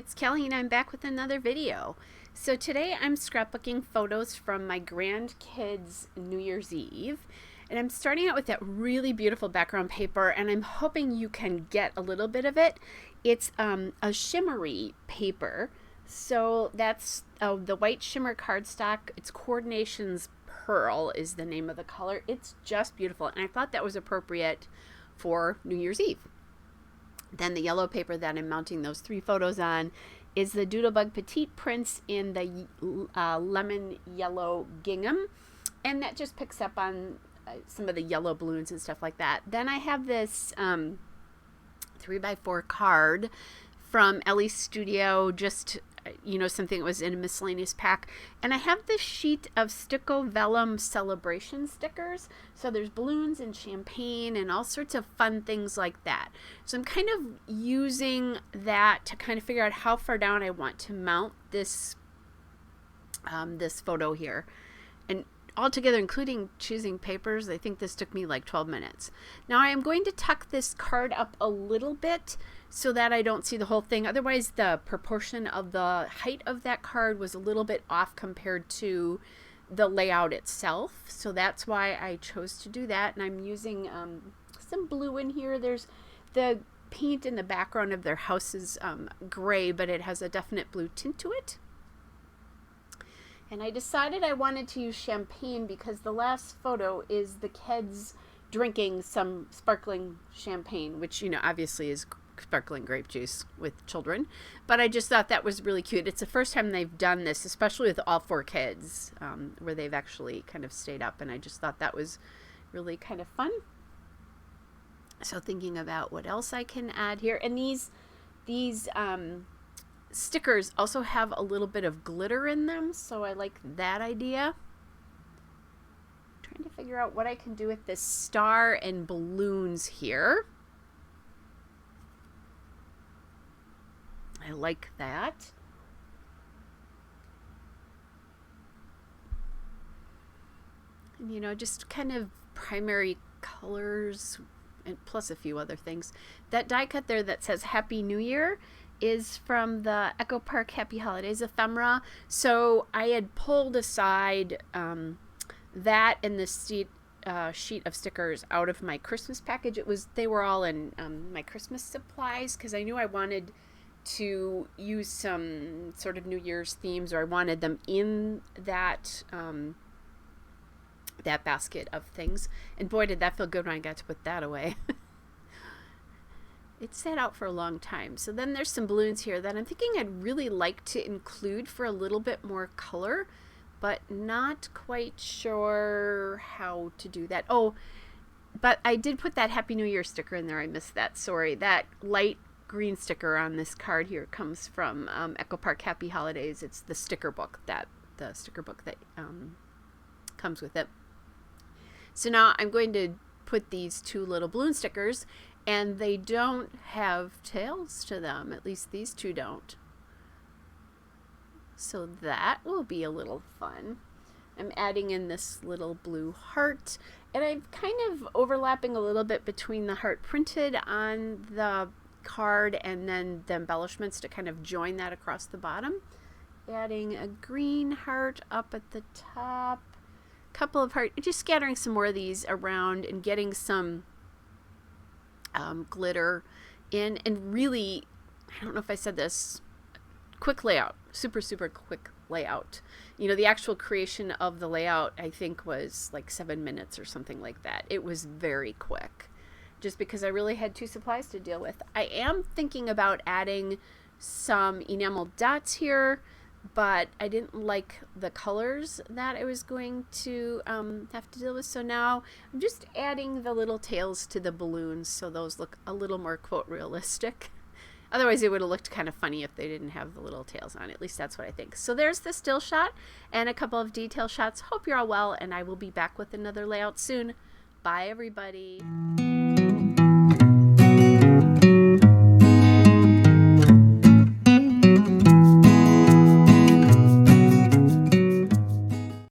it's Kelly and I'm back with another video. So today I'm scrapbooking photos from my grandkids' New Year's Eve. And I'm starting out with that really beautiful background paper, and I'm hoping you can get a little bit of it. It's a shimmery paper. So that's the white shimmer cardstock. It's Coordinations Pearl is the name of the color. It's just beautiful, and I thought that was appropriate for New Year's Eve. Then the yellow paper that I'm mounting those 3 photos on is the Doodlebug Petite Prints in the lemon yellow gingham, and that just picks up on some of the yellow balloons and stuff like that. Then I have this 3x4 card from Ellie's Studio, just something that was in a miscellaneous pack. And I have this sheet of Sticko Vellum celebration stickers. So there's balloons and champagne and all sorts of fun things like that. So I'm kind of using that to kind of figure out how far down I want to mount this this photo here. And altogether, including choosing papers, I think this took me like 12 minutes. Now I am going to tuck this card up a little bit so that I don't see the whole thing. Otherwise, the proportion of the height of that card was a little bit off compared to the layout itself. So that's why I chose to do that. And I'm using some blue in here. There's the paint in the background of their house is gray, but it has a definite blue tint to it. And I decided I wanted to use champagne because the last photo is the kids drinking some sparkling champagne, which, obviously is sparkling grape juice with children. But I just thought that was really cute. It's the first time they've done this, especially with all 4 kids, where they've actually kind of stayed up. And I just thought that was really kind of fun. So thinking about what else I can add here. And these stickers also have a little bit of glitter in them, so I like that idea. Trying to figure out what I can do with this star and balloons here. I like that. And just kind of primary colors and plus a few other things. That die cut there that says Happy New Year is from the Echo Park Happy Holidays ephemera. So I had pulled aside that and the sheet of stickers out of my Christmas package. They were all in my Christmas supplies because I knew I wanted to use some sort of New Year's themes, or I wanted them in that that basket of things. And boy, did that feel good when I got to put that away. It sat out for a long time. So then there's some balloons here that I'm thinking I'd really like to include for a little bit more color, but not quite sure how to do that. Oh, but I did put that Happy New Year sticker in there. I missed that. Sorry. That light green sticker on this card here comes from Echo Park Happy Holidays. It's the sticker book that comes with it. So now I'm going to put these 2 little balloon stickers, and they don't have tails to them. At least these 2 don't. So that will be a little fun. I'm adding in this little blue heart, and I'm kind of overlapping a little bit between the heart printed on the card and then the embellishments to kind of join that across the bottom. Adding a green heart up at the top, couple of heart, just scattering some more of these around and getting some glitter in. And really, I don't know if I said this, quick layout, super quick layout. The actual creation of the layout I think was like 7 minutes or something like that. It was very quick, just because I really had 2 supplies to deal with. I am thinking about adding some enamel dots here, but I didn't like the colors that I was going to have to deal with. So now I'm just adding the little tails to the balloons so those look a little more, quote, realistic. Otherwise, it would have looked kind of funny if they didn't have the little tails on. At least that's what I think. So there's the still shot and a couple of detail shots. Hope you're all well, and I will be back with another layout soon. Bye, everybody.